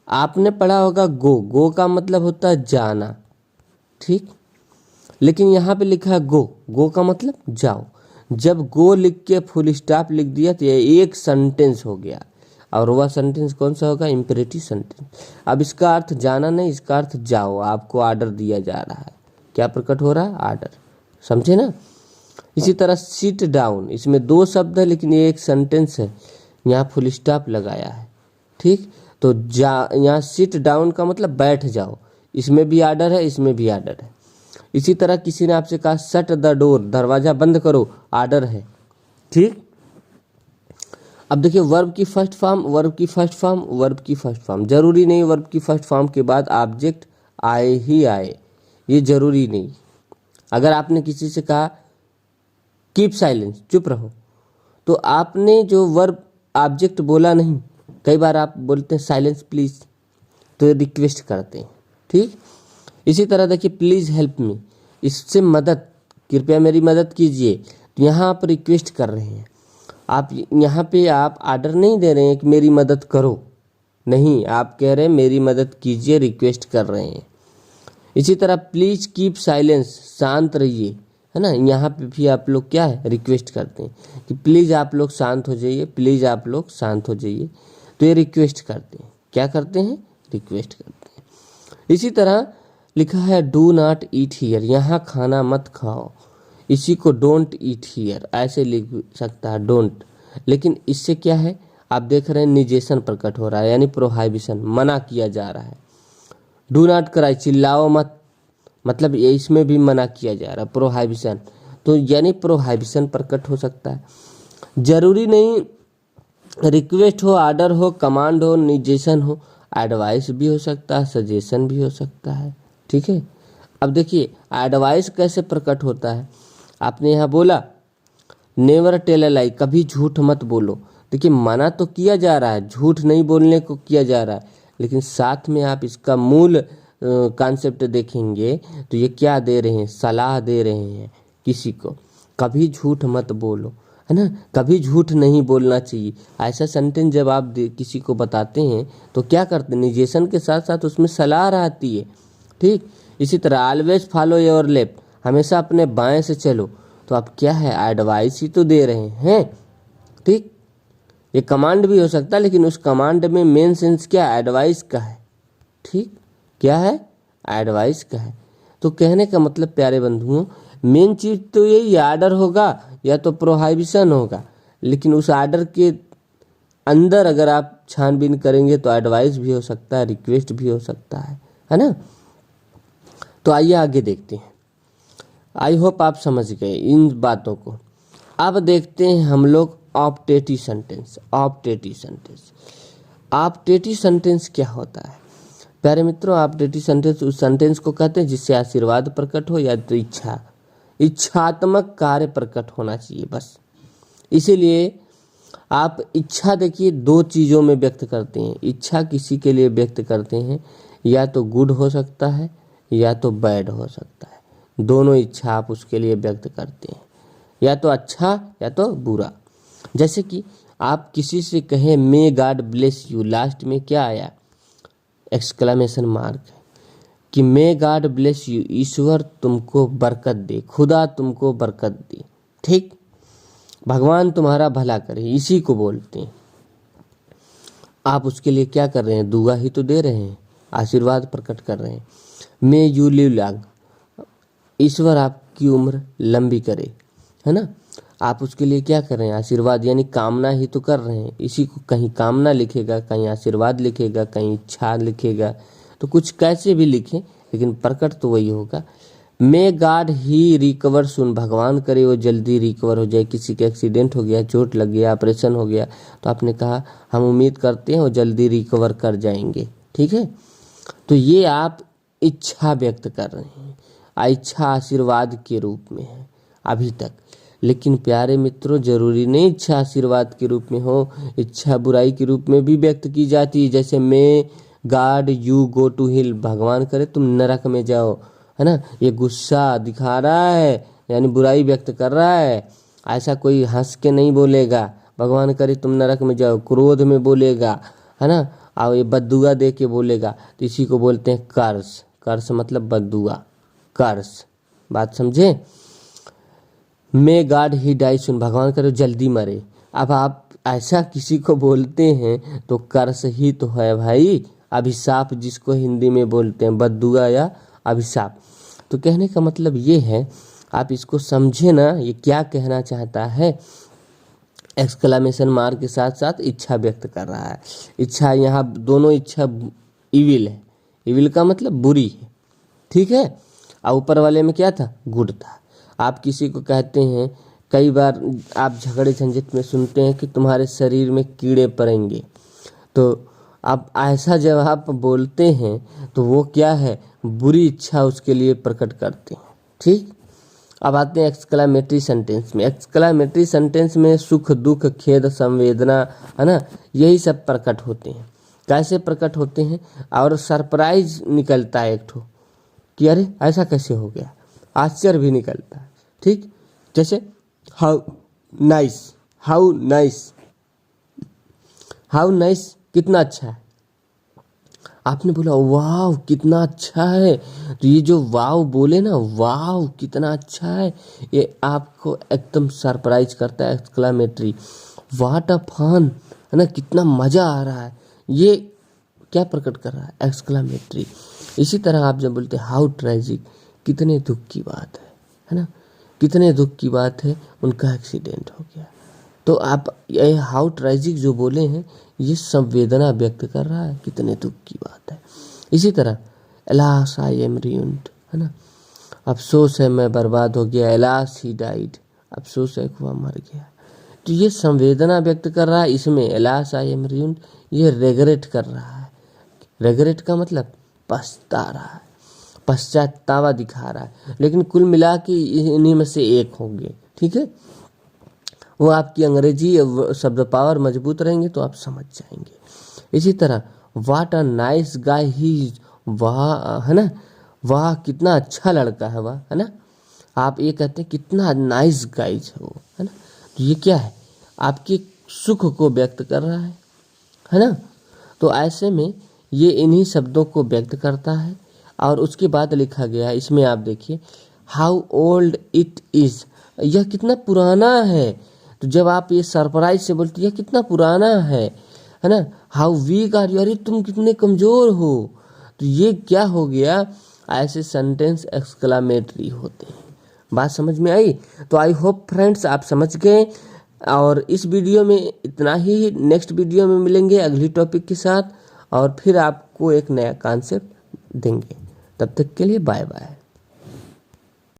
आपने पढ़ा होगा गो, गो का मतलब होता है जाना। ठीक, लेकिन यहाँ पे लिखा है गो, गो का मतलब जाओ। जब गो लिख के फुल स्टॉप लिख दिया तो ये एक सेंटेंस हो गया, और वह सेंटेंस कौन सा होगा, इम्परेटिव सेंटेंस। अब इसका अर्थ जाना नहीं, इसका अर्थ जाओ, आपको ऑर्डर दिया जा रहा है। क्या प्रकट हो रहा है, ऑर्डर। समझे ना। इसी तरह सिट डाउन, इसमें दो शब्द है लेकिन ये एक सेंटेंस है, यहाँ फुल स्टॉप लगाया है। ठीक, तो यहाँ सिट डाउन का मतलब बैठ जाओ, इसमें भी ऑर्डर है, इसमें भी ऑर्डर है। इसी तरह किसी ने आपसे कहा शट द डोर, दरवाजा बंद करो, ऑर्डर है। ठीक, अब देखिए वर्ब की फर्स्ट फॉर्म, वर्ब की फर्स्ट फॉर्म, वर्ब की फर्स्ट फॉर्म। जरूरी नहीं वर्ब की फर्स्ट फॉर्म के बाद ऑब्जेक्ट आए ही आए, ये जरूरी नहीं। अगर आपने किसी से कहा कीप साइलेंस, चुप रहो, तो आपने जो वर्ब ऑब्जेक्ट बोला नहीं, कई बार आप बोलते हैं साइलेंस प्लीज, तो रिक्वेस्ट करते हैं। ठीक, इसी तरह देखिए प्लीज हेल्प मी, इससे मदद, कृपया मेरी मदद कीजिए, तो यहाँ आप रिक्वेस्ट कर रहे हैं। आप यहाँ पे आप ऑर्डर नहीं दे रहे हैं कि मेरी मदद करो, नहीं, आप कह रहे हैं मेरी मदद कीजिए, रिक्वेस्ट कर रहे हैं। इसी तरह प्लीज कीप साइलेंस, शांत रहिए, है ना, यहाँ पे भी आप लोग क्या है, रिक्वेस्ट करते हैं कि प्लीज़ आप लोग शांत हो जाइए, प्लीज़ आप लोग शांत हो जाइए, तो ये रिक्वेस्ट करते हैं। क्या करते हैं, रिक्वेस्ट करते हैं। इसी तरह लिखा है डू नॉट ईट हियर, यहाँ खाना मत खाओ, इसी को डोंट ईट हियर ऐसे लिख सकता है, डोंट। लेकिन इससे क्या है, आप देख रहे हैं निजेशन प्रकट हो रहा है, यानी प्रोहाइबिशन, मना किया जा रहा है। डू नॉट क्राई, चिल्लाओ मत, मतलब ये इसमें भी मना किया जा रहा है, प्रोहाइबिशन। तो यानी प्रोहाइबिशन प्रकट हो सकता है। जरूरी नहीं रिक्वेस्ट हो, ऑर्डर हो, कमांड हो, निजेशन हो, एडवाइस भी हो सकता है, सजेशन भी हो सकता है। ठीक है, अब देखिए एडवाइस कैसे प्रकट होता है। आपने यहाँ बोला नेवर टेल अ लाई, कभी झूठ मत बोलो। देखिए मना तो किया जा रहा है, झूठ नहीं बोलने को किया जा रहा है, लेकिन साथ में आप इसका मूल कॉन्सेप्ट देखेंगे तो ये क्या दे रहे हैं, सलाह दे रहे हैं किसी को, कभी झूठ मत बोलो, है ना, कभी झूठ नहीं बोलना चाहिए। ऐसा सेंटेंस जब आप किसी को बताते हैं तो क्या करते हैं, निजेशन के साथ साथ उसमें सलाह रहती है। ठीक, इसी तरह ऑलवेज फॉलो योर लेफ्ट, हमेशा अपने बाएं से चलो, तो आप क्या है, एडवाइस ही तो दे रहे हैं। ठीक, ये कमांड भी हो सकता है, लेकिन उस कमांड में मेन सेंस क्या, एडवाइस का है। ठीक, क्या है, एडवाइस का है। तो कहने का मतलब प्यारे बंधुओं, मेन चीज तो यही ऑर्डर होगा या तो प्रोहाइबिशन होगा, लेकिन उस ऑर्डर के अंदर अगर आप छानबीन करेंगे तो एडवाइस भी हो सकता है, रिक्वेस्ट भी हो सकता है ना। तो आइए आगे देखते हैं। आई होप आप समझ गए इन बातों को। अब देखते हैं हम लोग optative sentence. Optative sentence, optative sentence क्या होता है प्यारे मित्रों? ऑप्टेटिव सेंटेंस उस सेंटेंस को कहते हैं जिससे आशीर्वाद प्रकट हो या तो इच्छात्मक कार्य प्रकट होना चाहिए बस। इसीलिए आप इच्छा देखिए दो चीज़ों में व्यक्त करते हैं। इच्छा किसी के लिए व्यक्त करते हैं, या तो गुड हो सकता है या तो बैड हो सकता है। दोनों इच्छा आप उसके लिए व्यक्त करते हैं, या तो अच्छा या तो बुरा। जैसे कि आप किसी से कहें may God bless you, last में क्या आया? एक्सक्लेमेशन मार्क है कि मे गॉड ब्लेस यू, ईश्वर तुमको बरकत दे, खुदा तुमको बरकत दे। ठीक, भगवान तुम्हारा भला करे, इसी को बोलते हैं। आप उसके लिए क्या कर रहे हैं? दुआ ही तो दे रहे हैं, आशीर्वाद प्रकट कर रहे हैं। मे यू लिव लॉन्ग, ईश्वर आपकी उम्र लंबी करे, है ना। आप उसके लिए क्या कर रहे हैं? आशीर्वाद, यानी कामना ही तो कर रहे हैं। इसी को कहीं कामना लिखेगा, कहीं आशीर्वाद लिखेगा, कहीं इच्छा लिखेगा, तो कुछ कैसे भी लिखें लेकिन प्रकट तो वही होगा। मे गॉड ही रिकवर सुन, भगवान करे वो जल्दी रिकवर हो जाए। किसी का एक्सीडेंट हो गया, चोट लग गया, ऑपरेशन हो गया, तो आपने कहा हम उम्मीद करते हैं वो जल्दी रिकवर कर जाएंगे। ठीक है, तो ये आप इच्छा व्यक्त कर रहे हैं। इच्छा आशीर्वाद के रूप में है अभी तक, लेकिन प्यारे मित्रों जरूरी नहीं इच्छा आशीर्वाद के रूप में हो, इच्छा बुराई के रूप में भी व्यक्त की जाती है। जैसे may God you go to hill, भगवान करे तुम नरक में जाओ, है ना। ये गुस्सा दिखा रहा है, यानी बुराई व्यक्त कर रहा है। ऐसा कोई हंस के नहीं बोलेगा, भगवान करे तुम नरक में जाओ, क्रोध में बोलेगा, है ना। और ये बद्दुआ दे के बोलेगा, तो इसी को बोलते हैं कर्स। कर्स मतलब बद्दुआ, कर्स। बात समझे? मे गॉड ही डाई सुन, भगवान करे जल्दी मरे। अब आप ऐसा किसी को बोलते हैं तो कर्स ही तो है भाई, अभिशाप जिसको हिंदी में बोलते हैं, बद्दुआ या अभिशाप। तो कहने का मतलब ये है, आप इसको समझे ना, ये क्या कहना चाहता है। एक्सक्लेमेशन मार्क के साथ साथ इच्छा व्यक्त कर रहा है। इच्छा, यहाँ दोनों इच्छा इविल है, इविल का मतलब बुरी है। ठीक है, और ऊपर वाले में क्या था? गुड था। आप किसी को कहते हैं, कई बार आप झगड़े झंझट में सुनते हैं कि तुम्हारे शरीर में कीड़े पड़ेंगे, तो आप ऐसा जब आप बोलते हैं तो वो क्या है? बुरी इच्छा उसके लिए प्रकट करते हैं। ठीक, अब आते हैं एक्सक्लेमेटरी सेंटेंस में। एक्सक्लेमेटरी सेंटेंस में सुख दुख खेद संवेदना, है ना, यही सब प्रकट होते हैं। कैसे प्रकट होते हैं? और सरप्राइज निकलता है एक ठो कि अरे ऐसा कैसे हो गया, आश्चर्य भी निकलता है। ठीक, जैसे how nice, how nice, how nice कितना अच्छा है। आपने बोला वाव कितना अच्छा है, तो ये जो वाव बोले ना, वाव कितना अच्छा है, ये आपको एकदम सरप्राइज करता है। एक्सक्लेमेटरी, व्हाट अ फन, है ना, कितना मजा आ रहा है, ये क्या प्रकट कर रहा है? एक्सक्लेमेटरी। इसी तरह आप जब बोलते हैं हाउ ट्रेजिक, कितने दुख की बात है ना, कितने दुख की बात है, उनका एक्सीडेंट हो गया। तो आप ये हाउ ट्रेजिक जो बोले हैं, ये संवेदना व्यक्त कर रहा है, कितने दुख की बात है। इसी तरह एलास आई एम रूइंड, है ना, अफसोस है मैं बर्बाद हो गया। एलास ही डाइड, अफसोस है कि वह मर गया। तो ये संवेदना व्यक्त कर रहा है। इसमें एलास आई एम रूइंड, ये रेगरेट कर रहा है। रेगरेट का मतलब पछता रहा है, पश्चातावा दिखा रहा है। लेकिन कुल मिला के इन्हीं में से एक होंगे। ठीक है, वो आपकी अंग्रेजी शब्द पावर मजबूत रहेंगे तो आप समझ जाएंगे। इसी तरह व्हाट अ नाइस गाय ही, वाह, है ना, वाह कितना अच्छा लड़का है वह, है ना। आप ये कहते हैं कितना नाइस गाइज है वो, है ना। तो ये क्या है? आपके सुख को व्यक्त कर रहा है ना। तो ऐसे में ये इन्हीं शब्दों को व्यक्त करता है। और उसके बाद लिखा गया है, इसमें आप देखिए हाउ ओल्ड इट इज़, यह कितना पुराना है। तो जब आप ये सरप्राइज से बोलते हैं कितना पुराना है ना। हाउ वीक आर यू, अरे तुम कितने कमज़ोर हो। तो ये क्या हो गया? ऐसे सेंटेंस एक्सक्लेमेटरी होते हैं। बात समझ में आई? तो आई होप फ्रेंड्स आप समझ गए। और इस वीडियो में इतना ही, नेक्स्ट वीडियो में मिलेंगे अगली टॉपिक के साथ और फिर आपको एक नया कॉन्सेप्ट देंगे। तब तक के लिए बाय बाय।